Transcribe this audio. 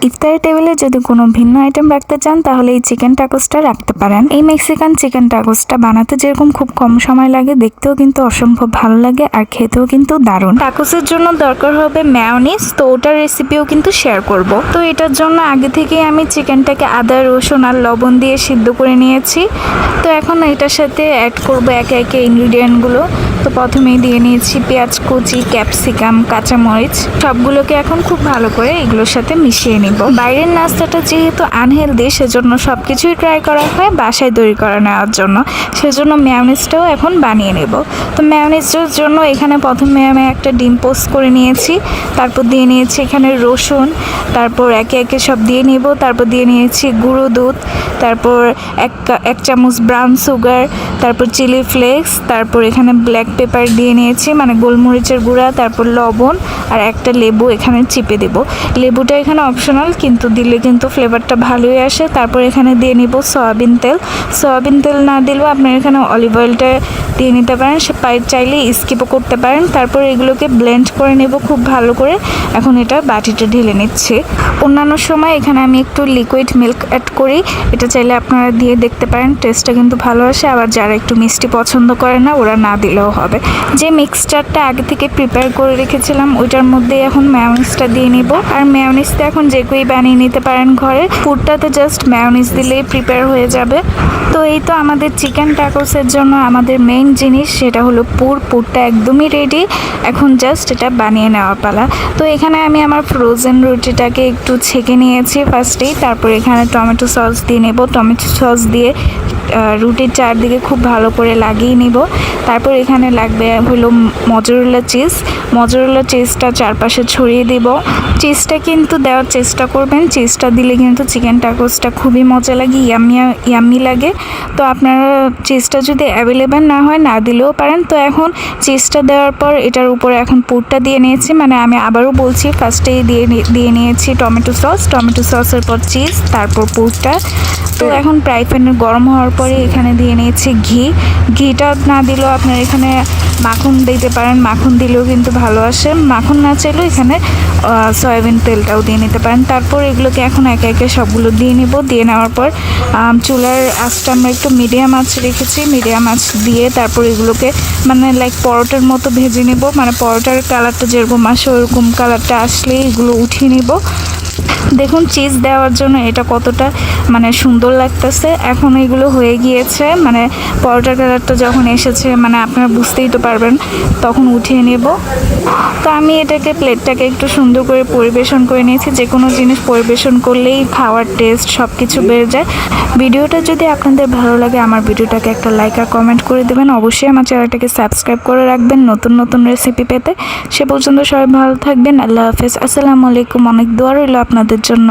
ইফতারি টেবিলে যদি কোনো ভিন্ন আইটেম রাখতে চান তাহলে এই চিকেন টাকোসটা রাখতে পারেন। এই মেক্সিকান চিকেন টাকোসটা বানাতে যেরকম খুব কম সময় লাগে, দেখতেও কিন্তু অসম্ভব ভালো লাগে আর খেতেও কিন্তু দারুণ। টাকোসের জন্য দরকার হবে মেয়োনিজ, তো ওটার রেসিপিও কিন্তু শেয়ার করব। তো এটার জন্য আগে থেকেই আমি চিকেনটাকে আদা, রসুন আর লবণ দিয়ে সিদ্ধ করে নিয়েছি। তো এখন এটার সাথে অ্যাড করব একে একে ইনগ্রিডিয়েন্টগুলো। তো প্রথমেই দিয়ে নিয়েছি পেঁয়াজ কুচি, ক্যাপসিকাম, কাঁচামরিচ, সবগুলোকে এখন খুব ভালো করে এগুলোর সাথে মিশিয়ে নিব। বাইরের নাস্তাটা যেহেতু আনহেলদি, সেজন্য সবকিছুই ট্রাই করা হয় বাসায় তৈরি করে নেওয়ার জন্য। সেজন্য মেয়োনিজটাও এখন বানিয়ে নেব। তো মেয়োনিজের জন্য এখানে প্রথমে আমি একটা ডিম পোস্ট করে নিয়েছি, তারপর দিয়ে নিয়েছি এখানে রসুন, তারপর একে একে সব দিয়ে নেব। তারপর দিয়ে নিয়েছি গুঁড়ো দুধ, তারপর এক চামচ ব্রাউন সুগার, তারপর চিলি ফ্লেক্স, তারপর এখানে ব্ল্যাক পেপার দিয়ে নিয়েছি মানে গোলমরিচের গুঁড়া, তারপর লবণ আর একটা লেবু এখানে চিপে দেব। লেবুটা এখানে অপশনাল, কিন্তু দিলে কিন্তু ফ্লেভারটা ভালোই আসে। তারপর এখানে দিয়ে নিব সয়াবিন তেল। সয়াবিন তেল না দিলেও আপনার এখানে অলিভ অয়েলটা দিয়ে নিতে পারেন, চাইলে স্কিপও করতে পারেন। তারপর এগুলোকে ব্লেন্ড করে নেব খুব ভালো করে। এখন এটা বাটিতে ঢেলে নিচ্ছি। অন্যান্য সময় এখানে আমি একটু লিকুইড মিল্ক অ্যাড করি, এটা চাইলে আপনারা দিয়ে দেখতে পারেন, টেস্টটা কিন্তু ভালো আসে। আবার যারা একটু মিষ্টি পছন্দ করে না, ওরা না দিলেও হবে। যে মিক্সচারটা আগে থেকে প্রিপেয়ার করে রেখেছিলাম ওইটার মধ্যে এখন মেয়োনিজটা দিয়ে নিব। আর মেয়োনিজটা এখন যে কেউই বানিয়ে নিতে পারেন ঘরে, পুরটাতে জাস্ট মেয়োনিজ দিলেই প্রিপেয়ার হয়ে যাবে। তো এই তো আমাদের চিকেন টাকোসের জন্য আমাদের মেইন জিনিস সেটা হলো পুরটা একদমই রেডি। এখন জাস্ট এটা বানিয়ে নেওয়ার পালা। তো এখানে আমি আমার ফ্রোজেন রুটিটাকে একটু ছেঁকে নিয়েছি ফার্স্টেই। তারপর এখানে টমেটো সস দিয়ে নেব। টমেটো সস দিয়ে রুটির চারদিকে খুব ভালো করে লাগিয়ে নিব। তারপর এখানে লাগবে হলো মজরেলা চিজ। মজরেলা চিজটা চারপাশে ছড়িয়ে দেব। চিজটা কিন্তু দেওয়ার চেষ্টা করবেন, চিজটা দিলে কিন্তু চিকেন টাকোসটা খুবই মজা লাগে, ইয়াম্মি লাগে। তো আপনারা চিজটা যদি অ্যাভেলেবেল না হয় না দিলেও পারেন। তো এখন চিজটা দেওয়ার পর এটার উপরে এখন পুরটা দিয়ে নিয়েছি, মানে আমি আবারও বলছি, ফার্স্টেই দিয়ে নিয়েছি টমেটো সসের পর চিজ, তারপর পুরটা। তো এখন ফ্রাই প্যান গরম হওয়ার পরে এখানে দিয়ে নিয়েছি ঘিটা না দিলেও আপনার এখানে মাখন দিতে পারেন, মাখন দিলেও কিন্তু ভালো আসে। মাখন না চাইলেও এখানে সয়াবিন তেলটাও দিয়ে নিতে পারেন। তারপর এগুলোকে এখন একে একে সবগুলো দিয়ে নেব। দিয়ে নেওয়ার পর চুলার আঁচটা আমরা একটু মিডিয়াম আঁচ রেখেছি, মিডিয়াম আঁচ দিয়ে তারপর এগুলোকে মানে লাইক পরোটার মতো ভেজে নেব। মানে পরোটার কালারটা যেরকম আসে ওরকম কালারটা আসলেই এগুলো উঠিয়ে নেব। দেখুন চিজ দেওয়ার জন্য এটা কতটা মানে সুন্দর লাগতেছে। এখন এগুলো হয়ে গিয়েছে, মানে পরোটার কালারটা যখন এসেছে মানে আপনারা বুঝতেই তো পারবেন, তখন উঠিয়ে নেব। তো আমি এটাকে প্লেটটাকে একটু সুন্দর করে পরিবেশন করে নিয়েছি। যে কোনো জিনিস পরিবেশন করলেই খাওয়ার টেস্ট সব কিছু বেড়ে যায়। ভিডিওটা যদি আপনাদের ভালো লাগে আমার ভিডিওটাকে একটা লাইক আর কমেন্ট করে দেবেন। অবশ্যই আমার চ্যানেলটাকে সাবস্ক্রাইব করে রাখবেন নতুন নতুন রেসিপি পেতে। সে পর্যন্ত সবাই ভালো থাকবেন। আল্লাহ হাফেজ, আসসালামু আলাইকুম। অনেক দোয়া রইল আপনাদের জন্য।